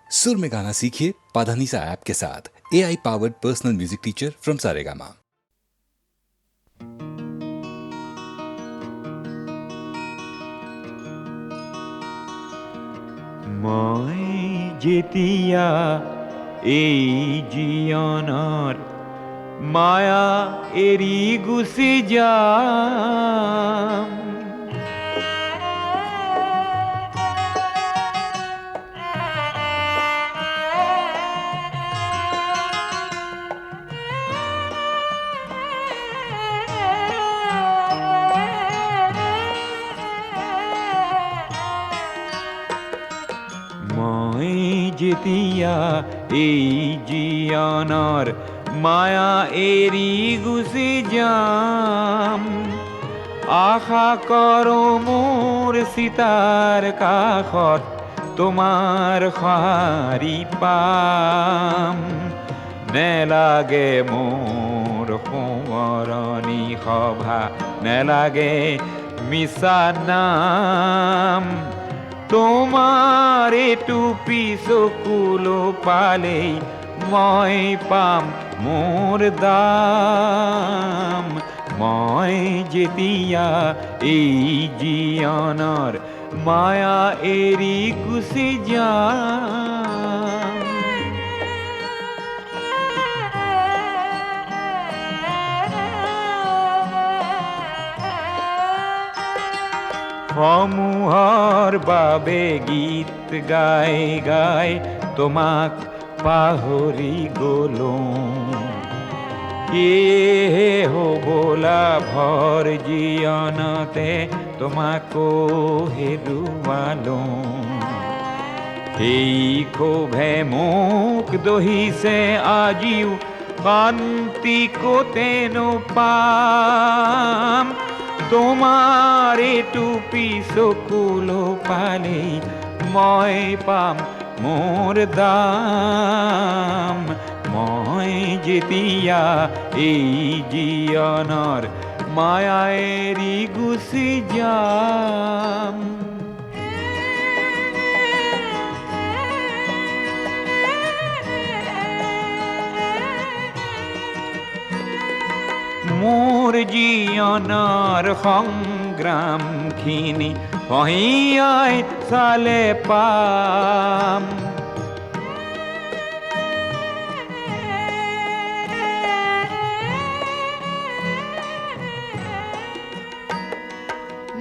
सुर में गाना सीखिए पाधानीसा ऐप के साथ। AI powered personal music teacher from Saregama. মই যেতিয়া এই জীয়নৰ মায়া এৰি গুচি যাম, মই যেতিয়া এই জীয়নৰ মায়া এৰি গুচি যাম, আশা কৰোঁ মোৰ চিতাৰ কাষত তোমাৰ সঁহাৰি পাম। নেলাগে মোৰ সোঁৱৰণি সভা, নেলাগে মিছা নাম, তোমাৰ এইটো পিছকুলো পালেই মই পাম মোৰ দাম। মই যেতিয়া এই জীয়নৰ মায়া এৰি গুচি যাম, সমূহৰ বাবে গীত গাই গাই তোমাক পাহৰি গলো, সেয়েহে হ'বলা ভৰ জীয়নতে তোমাকো হেৰুৱালো। সেই ক্ষোভে মোক দহিছে আজিও, শান্তি ক'তেনো পাম, তোমাৰ এইটো পিছকুলো পালেই মই পাম মোৰ দাম। মই যেতিয়া এই জীয়নৰ মায়া এৰি গুচি যাম, মোৰ জীয়নৰ সংগ্ৰামখিনি কঢ়িয়াই চালে পাম,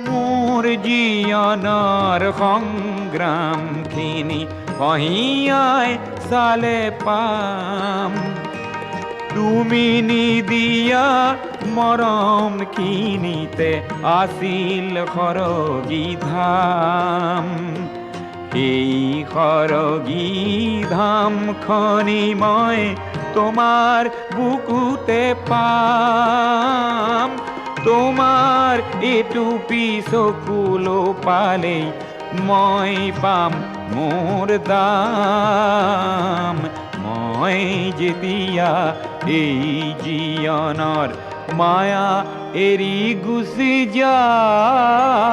মোৰ জীয়নৰ সংগ্ৰামখিনি কঢ়িয়াই চালে পাম। তুমি নিদিয়া মৰমখিনিতে আছিল সৰগী ধাম, এই সৰগী ধামখনি মই তোমাৰ বুকুতে পাম, তোমাৰ এইটো পিছকুলো পালেই মই পাম মোৰ দাম। মই যেতিয়া এই জীয়নৰ মায়া এৰি গুচি যাম।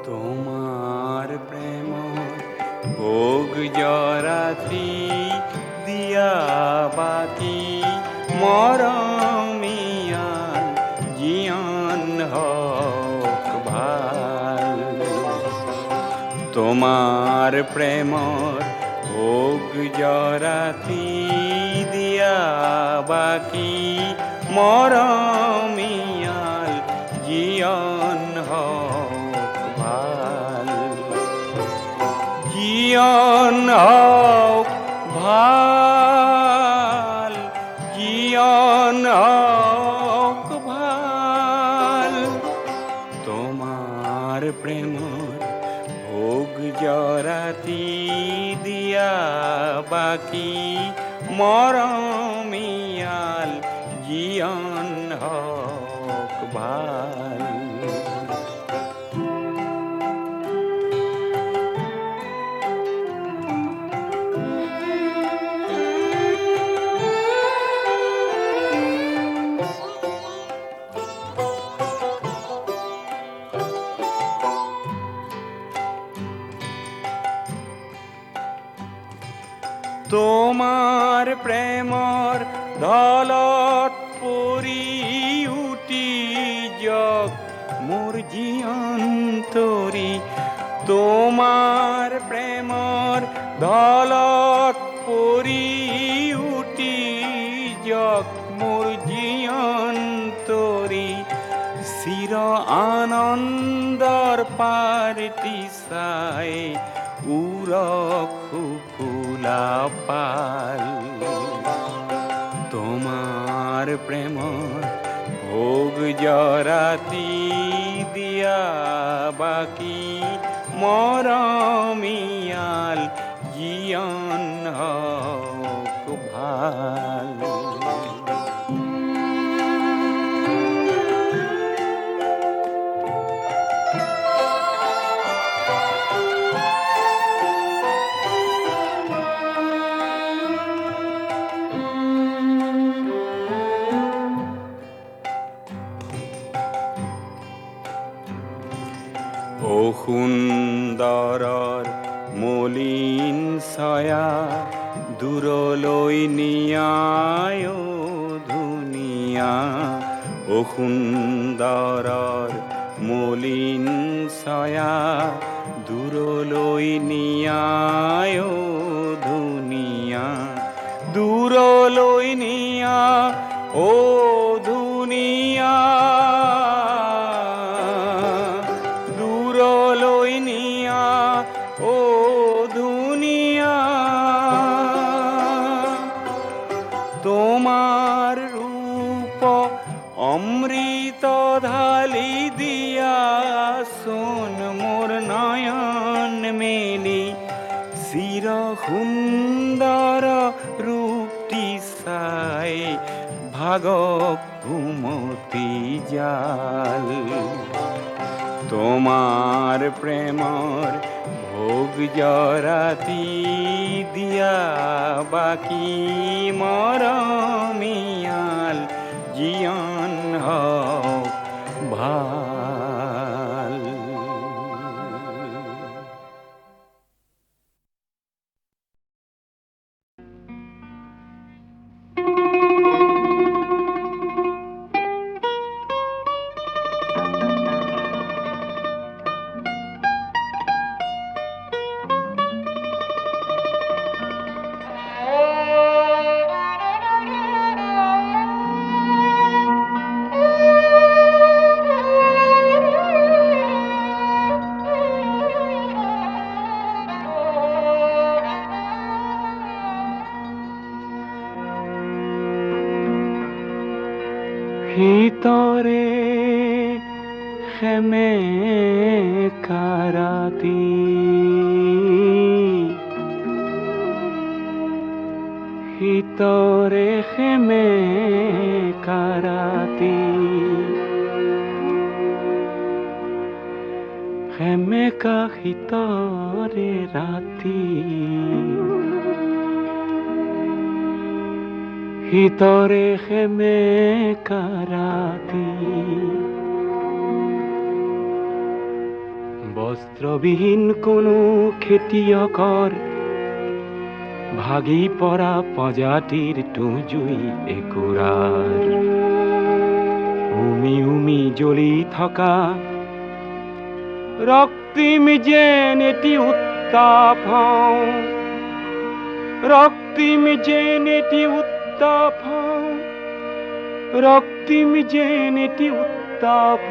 তোমার প্রেম ভোগ জরাতি দিয়া বাকি মরমিয়ান জিয়ন হক ভাল, তোমার প্রেমর ভোগ জরাতি দিয়া বাকি মরমিয়াল জিয়ন হক ভাল, জিয়ন হক ভাল, জিয়ন হক ভাল। তোমার প্রেমর ভোগ জরাতি দিয়া বাকি মরমিয়াল জীবন হোক ভাল। তোমার প্রেমর দলত পরি উটি জগ মোর জিয়ন্তরি। তোমার প্রেমর দলত পরি উটি জগ মোর জিয়ন্তরি। চির আনন্দর পারটি চাই উরখুকুলা পাল। তোমার প্রেমর ভোগ জরাতি দিয়া বাকি মরমিয়াল জীবন হোক ভাল। ও সুন্দৰৰ মলিন ছায়া দূৰলৈ নিয়ায় ও ধুনীয়া। ও সুন্দৰৰ মলিন ছায়া দূৰলৈ নিয়ায় ও ধুনীয়া। দূৰলৈ নিয়া ও ধুনীয়া। দূৰলৈ নিয়া ও ধুনীয়া। তোমার রূপ অমৃত ঢালি দিয়া সোন মোর নয়ন মেলি। চির সুন্দর রূপটি চাই ভাগক ঘুমতি জাল। তোমার প্রেমর ভোগ জরাতি দিয়া বাকি মরমিয়াল জীবন হোক ভাল। ভিতরে খেমে কারাতি। ভিতরে খেমে কারাতি। খেমে কা ভিতরে রাতি। ভিতরে খেমে কারাতি। বস্ত্রবিহীন কোনো খেতিয়কৰ ভাগি পৰা প্ৰজাতিৰ টুজুই একুৰাৰ। উমি উমি জ্বলি থকা ৰক্তিম যেন এটি উত্তাপ। ৰক্তিম যেন এটি উত্তাপ। ৰক্তিম যেন এটি উত্তাপ।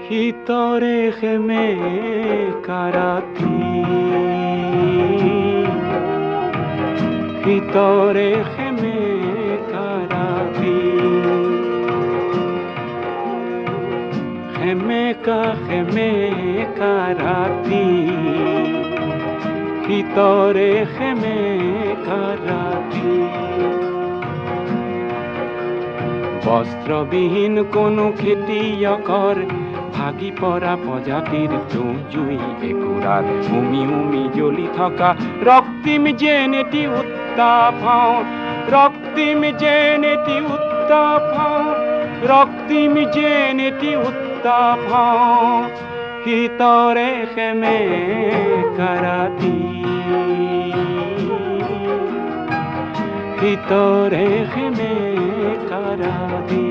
ভিতৰে খেমে কাৰাতি। ভিতৰে খেমে কাৰাতি। খেমে কাৰাতি ভিতৰে খেমে কাৰাতি বস্ত্ৰবিহীন কোনো খেতিয়কৰ ভাগি পৰা প্ৰজাতিৰ জুই একুৰাত উমি উমি জ্বলি থকা ৰক্তিম যেন এটি উত্তাপ ৰক্তিম যেন এটি উত্তাপ ৰক্তিম যেন এটি উত্তাপ ভিতৰে খেমে কাৰাতি ভিতৰে খেমে কাৰাতি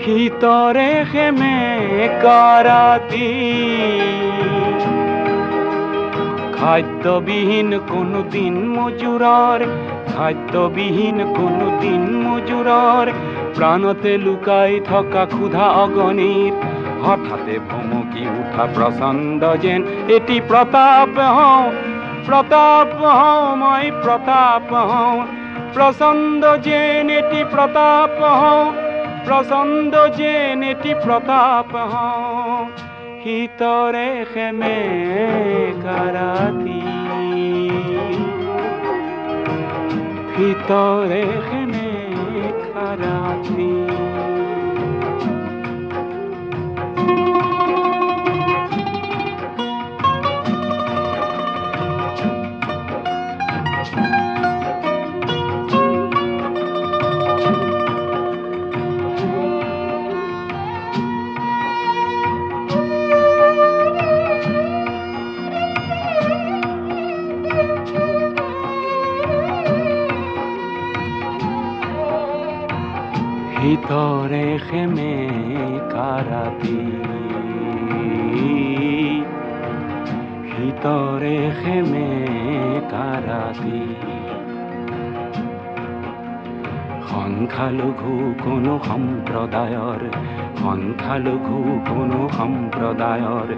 ভিতৰে খেমে কাৰাতি খাদ্যবিহীন কোনো দিন মজুৰৰ খাদ্যবিহীন কোনো দিন মজুৰৰ প্ৰাণতে লুকাই থকা ক্ষুধা অগণিৰ হঠাতে ভমকি উঠা প্ৰচণ্ড যেন এটি প্ৰতাপ মই প্ৰতাপ প্ৰচণ্ড যেন এটি প্ৰতাপ প্ৰচণ্ড যেন এটি প্ৰতাপ ভিতৰে খেমে কাৰাতি ভিতৰে খেমে কাৰাতি ভিতৰে খেমে কাৰাতি ভিতৰে খেমে কাৰাতি সংখ্যালঘু কোনো সম্প্ৰদায়ৰ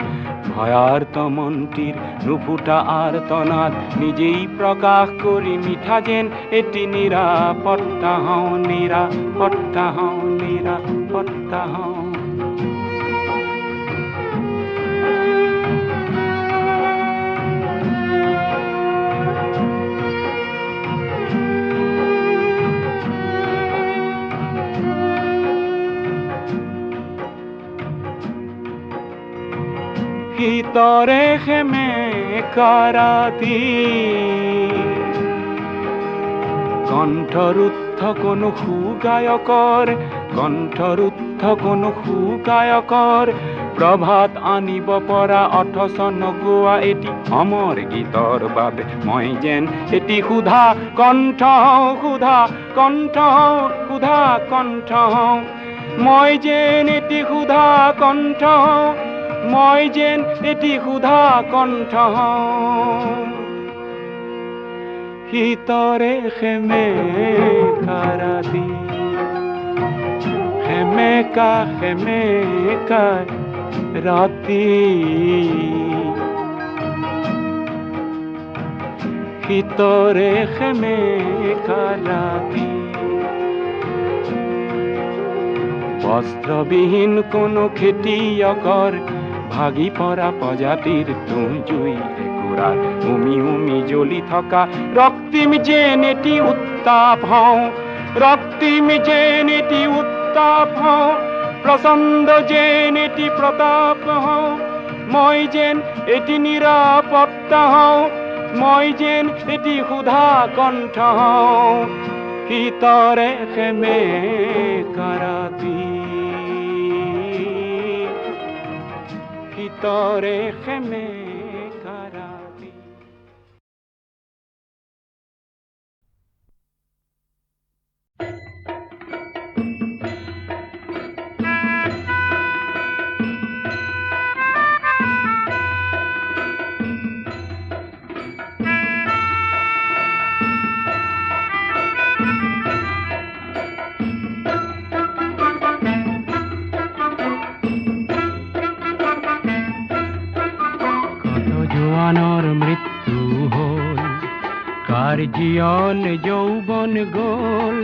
ভয়াৰ্ত মন্ত্ৰীৰ নুফুটা আৰ্তনাদ নিজেই প্ৰকাশ কৰি মিঠা যেন এটি নিৰাপত্তা ভিতৰে খেমে কাৰাতি কণ্ঠৰুদ্ধ কোনো সুগায়কৰ প্ৰভাত আনিব পৰা অথচ নগোৱা এটি অমৰ গীতৰ বাবে মই যেন এটি ক্ষুধা কণ্ঠ মই যেন এটি ক্ষুধা কণ্ঠ মই যেন এটি ক্ষুধা কণ্ঠ ভিতরে খেমে কারাতি খেমে কারাতি ভিতরে খেমে কারাতি বস্ত্ৰবিহীন কোনো খেতিয়কৰ ভাগি পৰা প্ৰজাতিৰ জুই একুৰাত উমি উমি জ্বলি থকা ৰক্তিম যেন এটি উত্তাপ ৰক্তিম যেন এটি উত্তাপ প্ৰচণ্ড যেন এটি প্ৰতাপ মই যেন এটি নিৰাপত্তা মই যেন এটি ক্ষুধা কণ্ঠ ভিতৰে খেমে কাৰাতি ভিতৰে খেমে কাৰাতি জীয়ন যৌবন গ'ল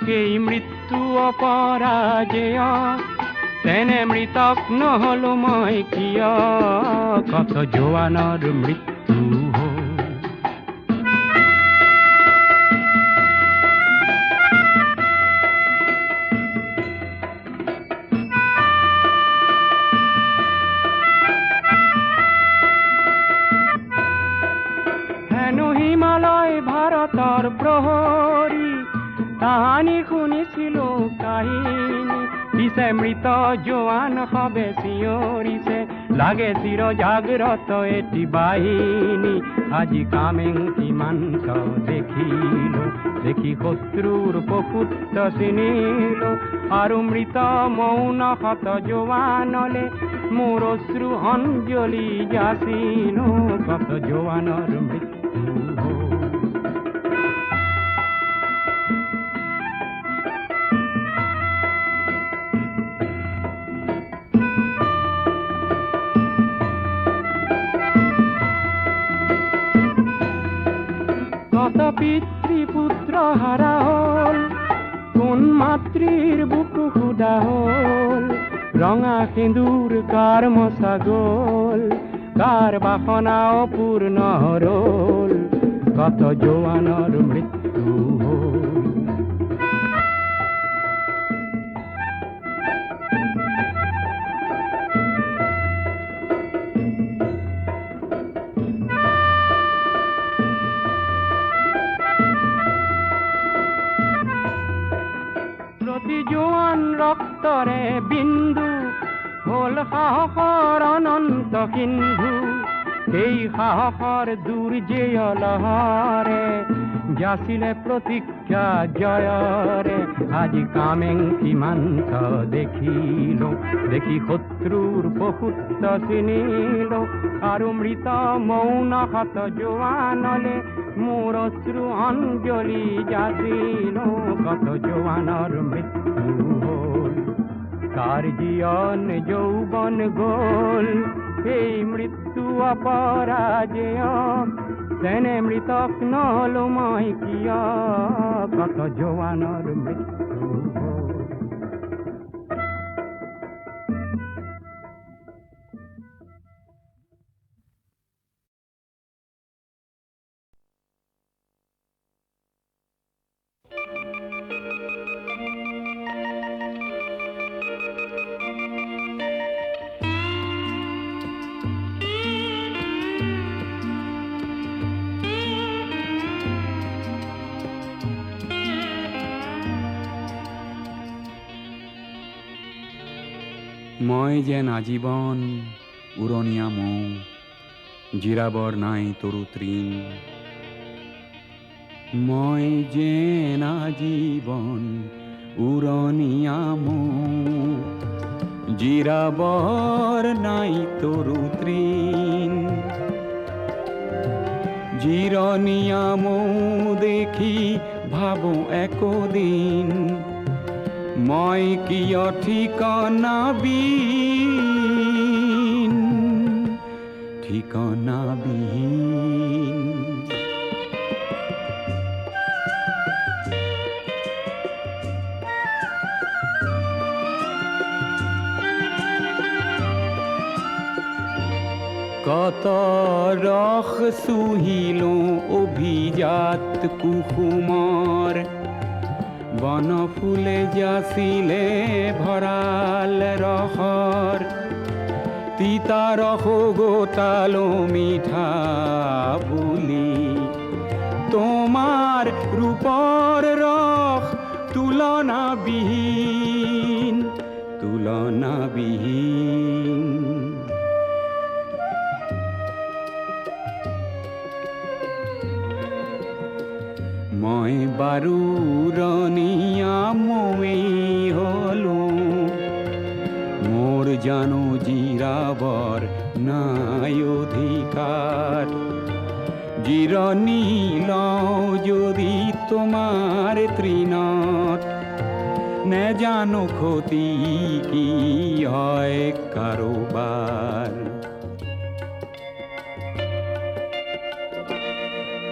সেই মৃত্যু অপৰাজেয় তেনে মৃতক নহলো মই কিয় কত জোৱানৰ মৃত্যু হ'ল হিমালয় ভাৰতৰ প্ৰহৰী তাহানি শুনিছিলো কাহিনী পিছে মৃত জোৱান সবে চিঞৰিছে লাগে চিৰ জাগ্ৰত এটি বাহিনী আজি কামেং সীমান্ত দেখিলো দেখি শত্ৰুৰ পশুত্ব চিনিলো আৰু মৃত মৌন শত জোৱানলে মোৰ অশ্ৰু অঞ্জলি যাচিলো কত জোৱানৰ মৃত্যু কত পিতৃপুত্ৰ হাৰা হ'ল কোন মাতৃৰ বুকু সুদা হ'ল ৰঙা সিন্দুৰ কাৰ মচা গ'ল কাৰ বাসনা অপূৰ্ণ ৰ'ল কত জোৱানৰ মৃত্যু হ'ল প্ৰতি জোৱান ৰক্তৰে বিন্দু হ'ল সাহসৰ অনন্ত সিন্ধু সেই সাহসৰ দুৰ্জেয় লহৰে যাচিলে প্ৰতীক্ষা জয়ৰে আজি কামেং সীমান্ত দেখিলো দেখি শত্ৰুৰ পশুত্ব চিনিলো আৰু মৃত মৌন শত জোৱানলে মোৰ অশ্ৰু অঞ্জলি যাচিলো কত জোৱানৰ মৃত্যু হ'ল কাৰ জীয়ন যৌবন গ'ল সেই মৃত্যু অপৰাজেয় তেনে মৃতক নহলো মই কিয় কত জোৱানৰ মৃত্যু হ'ল মই যেন আজীবন উৰণীয়া মৌ জিৰাবৰ নাই তৰু তৃণ মই যেন আজীবন উৰণীয়া মৌ জিৰাবৰ নাই তৰু তৃণ জিৰণীয়া মৌ দেখি ভাবোঁ একদিন মই কিয় ঠিকনাবিহীন কত ৰস চুহিলো অভিজাত কুসুমৰ বন ফুলে যাচিলে ভৰাল ৰসৰ তিতা ৰস গোটালো মিঠা বুলি তোমাৰ ৰূপৰ ৰস তুলনাবিহীন মই বাৰু উৰণীয়া মৌৱেই হলো মোৰ জানো জিৰাবৰ নাই অধিকাৰ জিৰণি লওঁ যদি তোমাৰ তৃণত নেজানো ক্ষতি কি হয় কাৰোবাৰ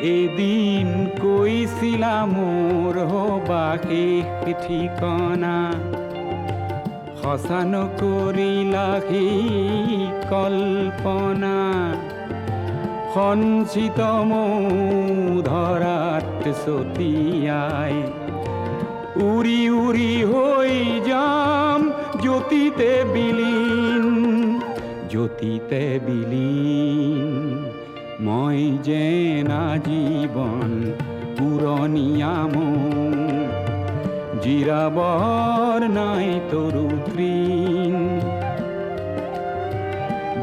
এদিন কৈছিলা মোৰ হবাকে ঠিকনা সঁচা নকৰিলা সেই কল্পনা সঞ্চিত ধৰাত ছটিয়াই উৰি উৰি হৈ যাম জ্যোতিতে বিলীন জ্যোতিতে বিলীন মই যেন আজীৱন পুৰণীয়া জিৰাবৰ নাই তৰু তৃণ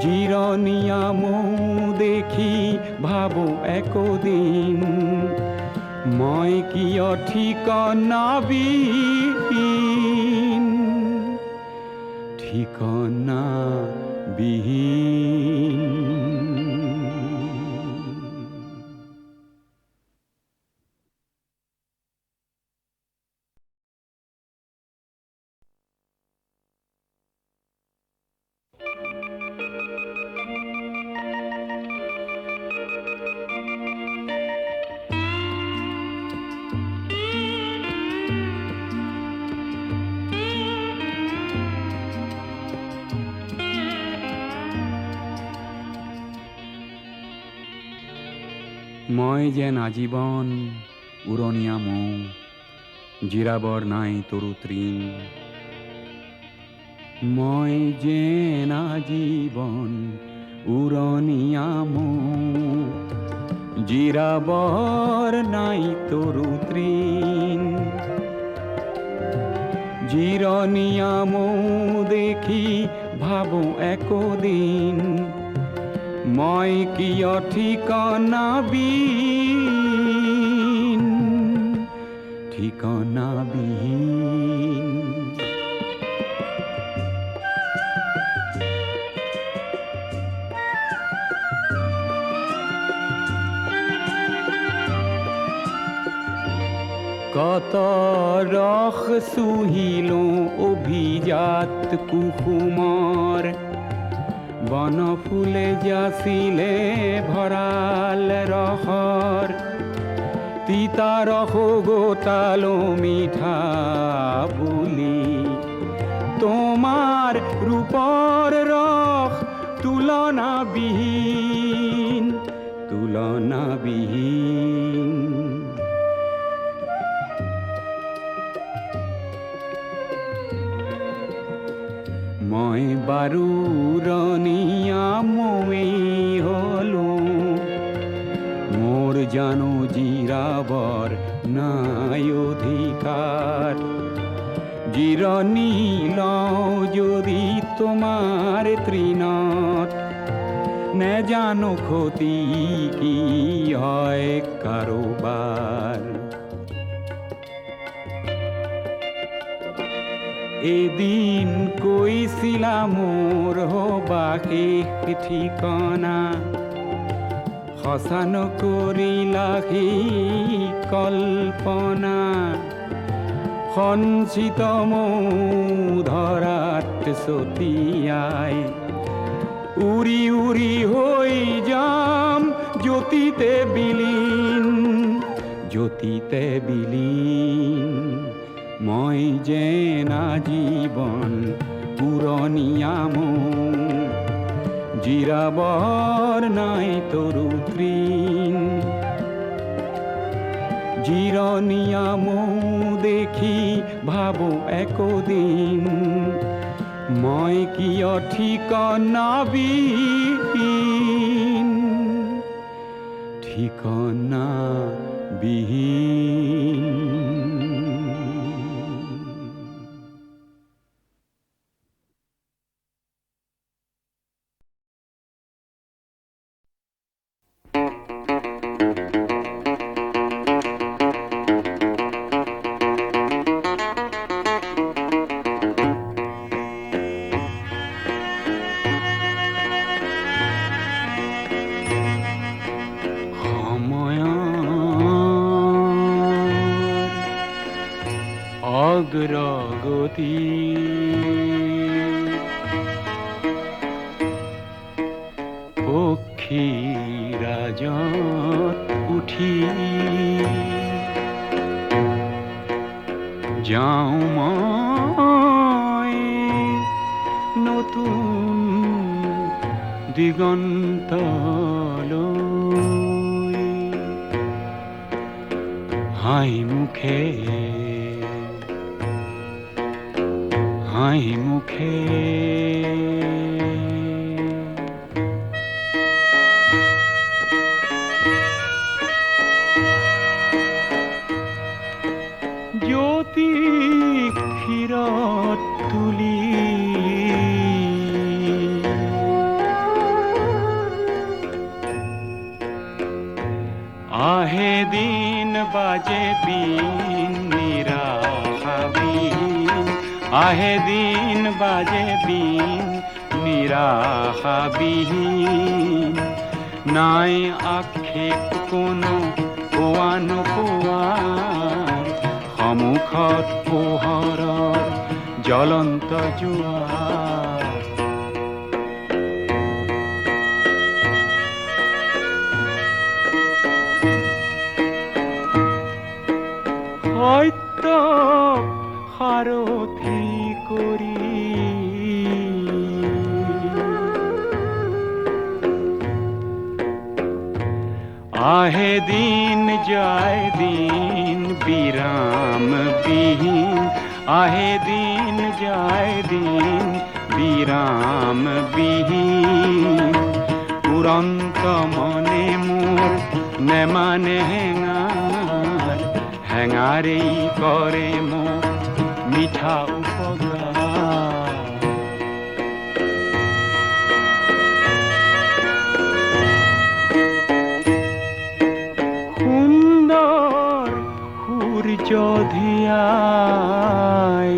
জিৰণীয়া দেখি ভাবো একদিন মই কিয় ঠিকনাবিহীন ঠিকনাবিহীন মই যেন আজীৱন উৰণীয়া মৌ জিৰাবৰ নাই তৰু তৃণ মই যেন আজীৱন উৰণীয়া মৌ জিৰাবৰ নাই তৰু তৃণ জিৰণীয়া মৌ দেখি ভাবো একদিন মই কিয় ঠিকনাবিহীন ঠিকনাবিহীন কত ৰস চুহিলো অভিজাত কুসুমৰ বন ফুলে যাচিলে ভৰাল ৰসৰ তিতা ৰস গোটালো মিঠা বুলি তোমাৰ ৰূপৰ ৰস তুলনাবিহীন তুলনাবিহীন মই বাৰু উৰণীয়া মৌৱেই হলো মোৰ জানো জিৰাবৰ নাই অধিকাৰ জিৰণি লওঁ যদি তোমাৰ তৃণত নেজানো ক্ষতি কি হয় কাৰোবাৰ এদিন কৈছিলা মোৰ হবাকে ঠিকনা সঁচা নকৰিলা সেই কল্পনা সঞ্চিত ধৰাত ছটিয়াই উৰি উৰি হৈ যাম জ্যোতিতে বিলীন জ্যোতিতে বিলীন মই যেন আজীৱন পুৰণীয়া জিৰাবৰ নাই তৰু তৃণ জিৰণীয়া দেখি ভাবো একদিন মই কিয় ঠিকনাবিহীন ঠিকনাবিহীন অগ্ৰগতি পক্ষী ৰাজত উঠি যাওঁ মই নতুন দিগন্তলৈ হাঁহি মুখে হাঁহি মুখে জ্যোতি ক্ষীৰত তুলি আহে দিন বাজে বিন নিৰাশাবিহীন আহে দিন বাজে বিন নিৰাশাবিহীন নাই আক্ষেপ কোনো কোৱা নোকোৱাৰ সন্মুখত পোহৰৰ জ্বলন্ত জোৱাৰ সত্য সাৰথি কৰি আহে দিন যায় দিন বিৰাম বিহীন আহে দিন যায় দিন বিৰাম বিহীন উৰন্ত মনে মোৰ নেমানে হেঙাৰ হেঙাৰেই কৰে মোক মিঠা উপকাৰ সুন্দৰ সূৰ্য ধিয়াই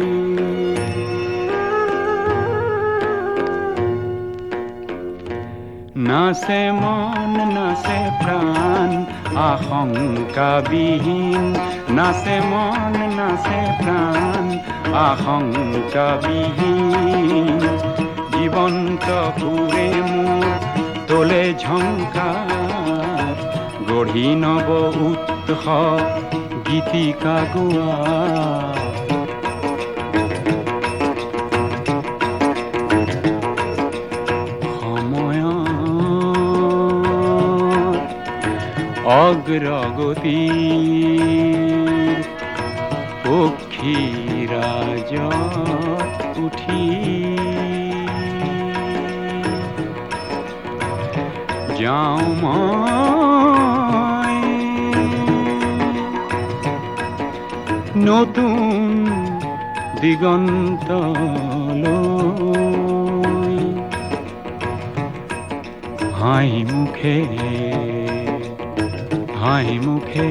নাচে মন নাচে প্ৰাণ আশংকাবিহীন নাচে মন নাচে প্ৰাণ আশংকাবিহীন জীৱন্ত সুৰে মোৰ তোলে ঝংকাৰ গঢ়ি নব উৎস গীতিকা গোৱা অগ্ৰগতিৰ পক্ষীৰাজত উঠি যাওঁ মই নতুন দিগন্তলৈ হাঁহি মুখে হাঁহি মুখে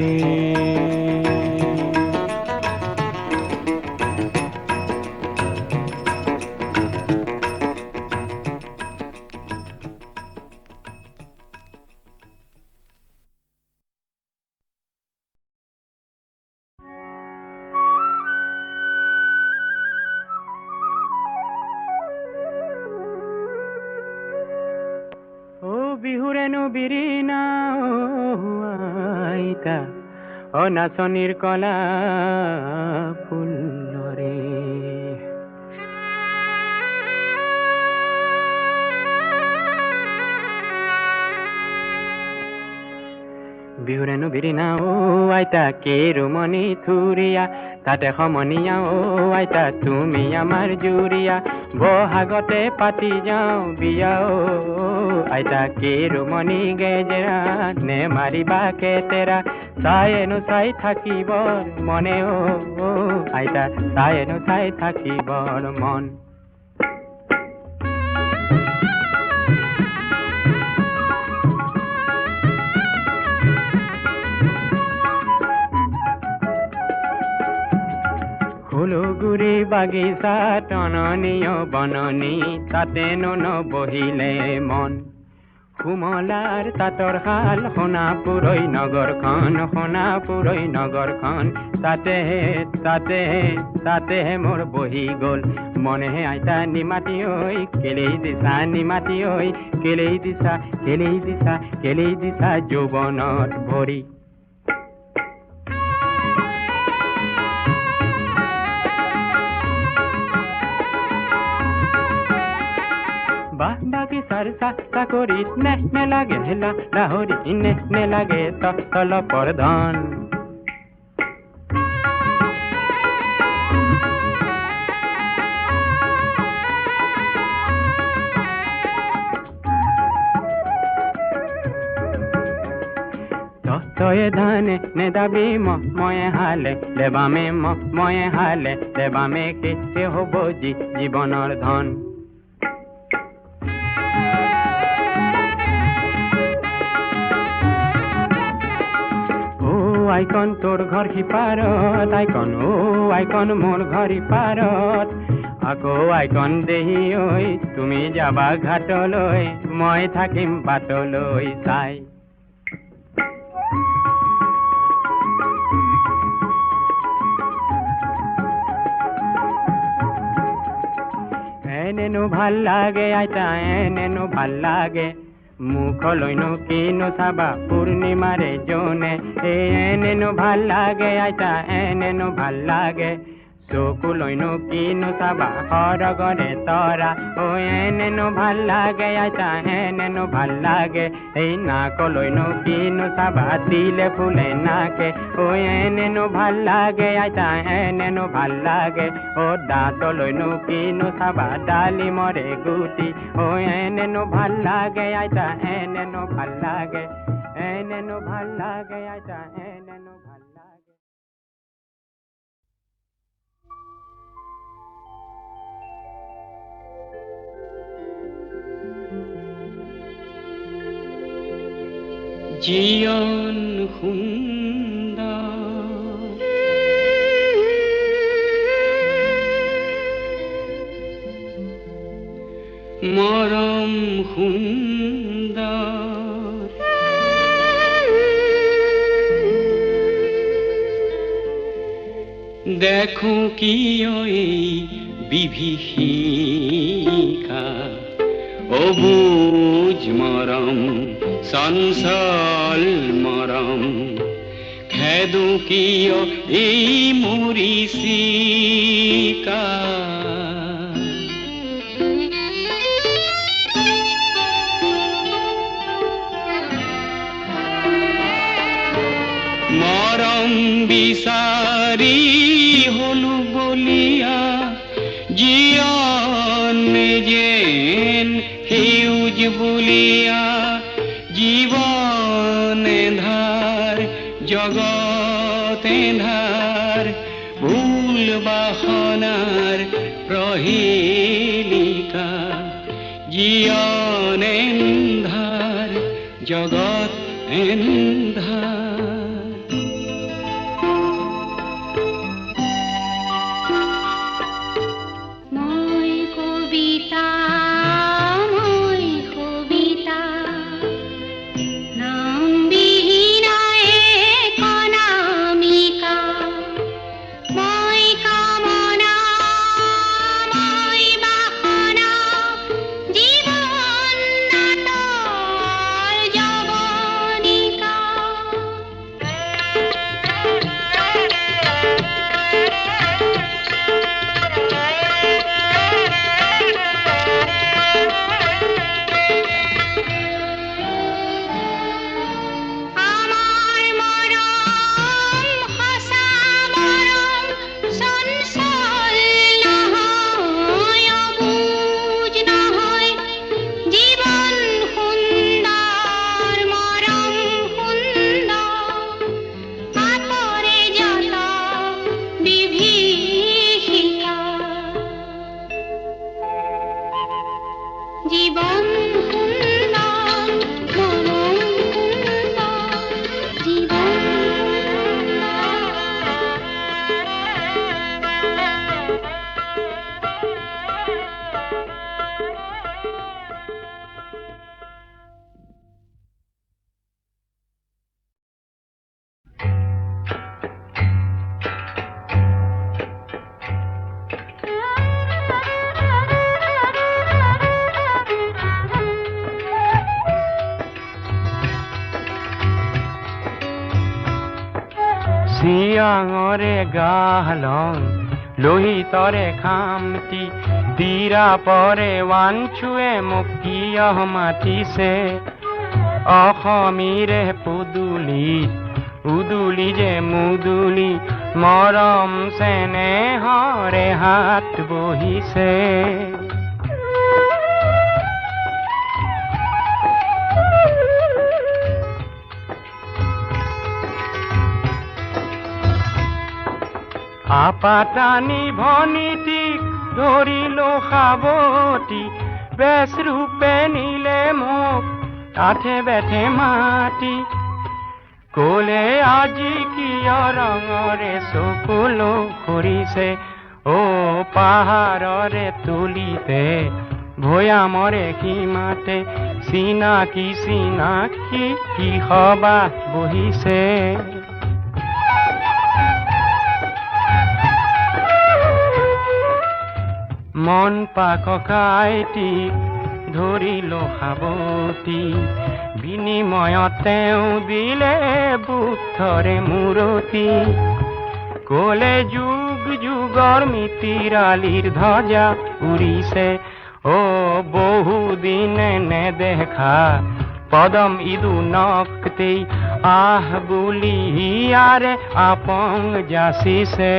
বিহুৰেনো বিৰিণা আইতা অনাচনীৰ কলা ফুলৰে বিহুৰেনো বিৰিণা আইতা কেৰুমণি থুৰীয়া তাতে সমনীয়া আইতা তুমি আমাৰ জুৰীয়া বহাগতে পাতি যাওঁ বিয়া আইতা কেৰুমণি গেজেৰা নে মাৰিবা কেতেৰা চায়েনো চাই থাকিবৰ মনে আইতা চায়েনো চাই থাকিবৰ মন ফুলগুৰি বাগিচা টননীয় বননী তাতেনো নবহিলে মন কুমলাৰ তাঁতৰ শাল সোণাপুৰৈ নগৰখন তাতেহে তাতেহে মোৰ বহি গ'ল মনেহে আইতা নিমাতি ঐ কেলেই দিছা যৌৱনত ভৰি অফিসার চাকরি নে নে লাগে হেলা লাহরি নে নে লাগে তল প্রধান তয়ে ধানে নে দাবি ময়ে হালে দেবামে ময়ে হালে দেবামে কেতে হব জীবনৰ ধন আইকন তোৰ ঘৰ সিপাৰত আইকন আইকন মোৰ ঘৰ সিপাৰত আকৌ আইকন দেহি ঐ তুমি যাবা ঘাটলৈ মই থাকিম বাটলৈ চাই এনেনো ভাল লাগে আইতা এনেনো ভাল লাগে মুখলৈনো কিনো চাবা পূৰ্ণিমাৰে জোনে এনেনো ভাল লাগে আইতা এনেনো ভাল লাগে চকুলৈনো কিনো চাবা সৰগৰে তৰা এনেনো ভাল লাগে আইতা এনেনো ভাল লাগে এই নাকলৈনো কিনো চাবা দিলে ফুলে নাকে এনেনো ভাল লাগে আইতা এনেনো ভাল লাগে দাঁতলৈনো কিনো চাবা ডালিমৰে গুটি এনেনো ভাল লাগে আইতা এনেনো ভাল লাগে এনেনো ভাল লাগে আইতা এনেনো ভাল লাগে জীয়ন সুন্দৰ মৰম সুন্দৰ দেখো কিয় এই বিভীষিকা অবুজ মৰম চঞ্চল মৰম খেদো কিয় এই মৰিচিকা মৰম বিচাৰি হলো বলিয়া জীয়ন যেন সেউজ বুলিয়া জীবন ধাৰ জগত ধাৰ ভুল বাসনাৰ প্ৰহেলিকা জীয়ন ধাৰ জগত ধাৰ চিয়াঙৰে গালং লোহিতৰে খামতি দীৰা পৰে ওয়ানছুৱে মুকিয় মাতিছে অসমীৰে পুদুলি উদুলি যে মুদুলি মৰম চেনেহৰে হাত বহিছে আপাটানি ভনিটিক ধৰিল সাৱটি বেচ ৰূপে নিলে মোক কাঠে বেঠে মাটি কলে আজি কিয় ৰঙৰে চকুলো ফুৰিছে অ পাহাৰৰে তুলিতে ভৈয়ামৰে সীমাতে চিনাকি চিনাকি কি সবা বহিছে মন পাককাইটি ধৰিল সাৱটি বিনিময়ত তেওঁ দিলে বুদ্ধৰে মূৰতি কলে যুগ যুগৰ মিতিৰালিৰ ধ্বজা উৰিছে অ বহুদিনে নেদেখা পদম ইদু নক্তেই আহ বুলি ইয়াৰে আপং যাচিছে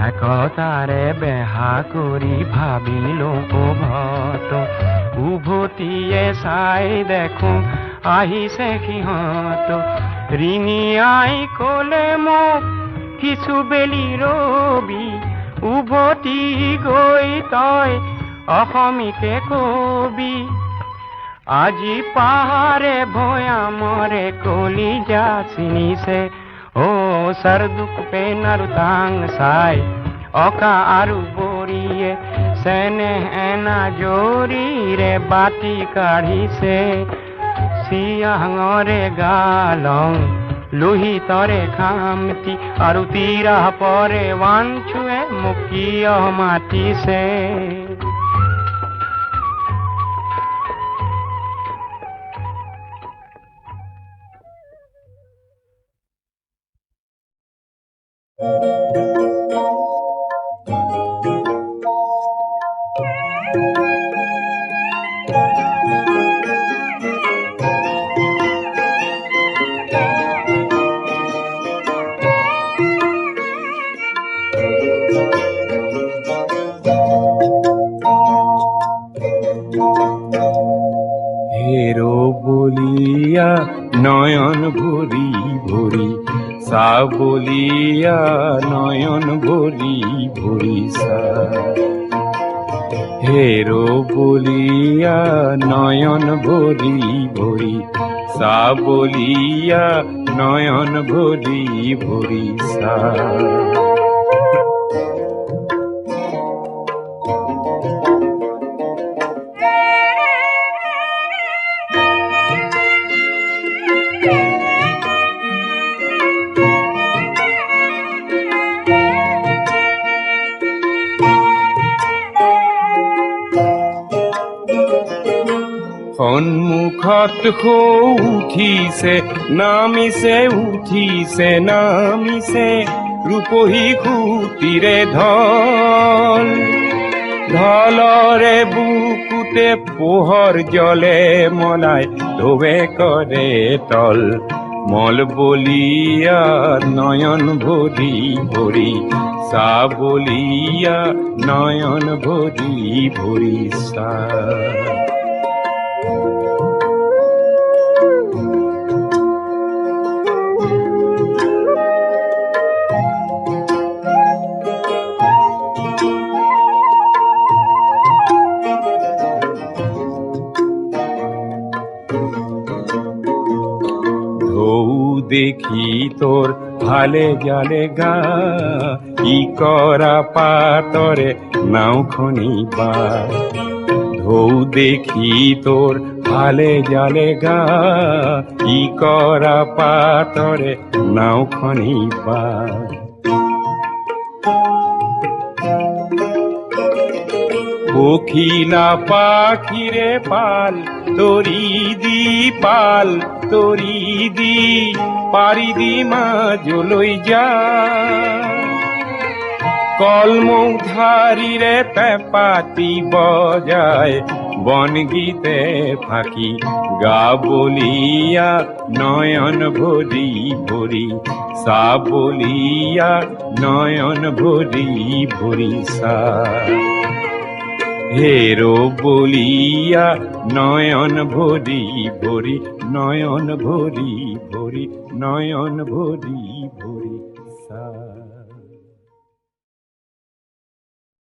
একতাৰে বেহা কৰি ভাবিলো ভত উভতিয়ে চাই দেখো আহিছে সিহঁত ৰিঙি আই কলে মোক কিছু বেলি ৰবি উভতি গৈ তই অসমীকে কবি আজি পাহাৰে ভৈয়ামৰে কলিজা চিনিছে অ সৰদুক পেনাৰু তাং চাই অকা আৰু বৰিয়ে চেনেহ এনা জৰিৰে বাটি কাঢ়িছে চিয়াঙৰে গালং লোহিতৰে খামতি আৰু তীৰা পৰে ওৱানছুৱে মুকিয় মাতিছে হেরো বলিয়া নয়ন ভরি ভরি সা বলিয়া নয়ন ভরি ভরি সা হেরো বলিয়া নয়ন ভরি ভরি সা বলিয়া নয়ন ভরি ভরি সা সন্মুখত উঠিছে নামিছে উঠিছে নামিছে ৰূপহী খুটিৰে ঢল ঢলৰে বুকুতে পোহৰ জলে মলাই ঢৌৱে কৰে তল মল বলিয়া নয়ন ভৰি ভৰি সা বলিয়া নয়ন ভৰি ভৰি সা দেখি তোর ভালে জালে গা ই করা পাতরে নাওখনি বা ঢৌ দেখি তোর ভালে জালে গা ই করা পাতরে নাওখনি বা কোকিলা পাখিরে পাল তরি দি পাল তরি দি পারি দি মা জলই যা কলমৌধারি রে পেপাতি বজায় বন গীতে ফাঁকি গা বলিয়া নয়ন ভরি ভরি সা বলিয়া নয়ন ভরি ভরি সা হেরো বলিয়া নয়ন ভরি ভরি নয়ন ভরি ভরি নয়ন ভরি ভরি সা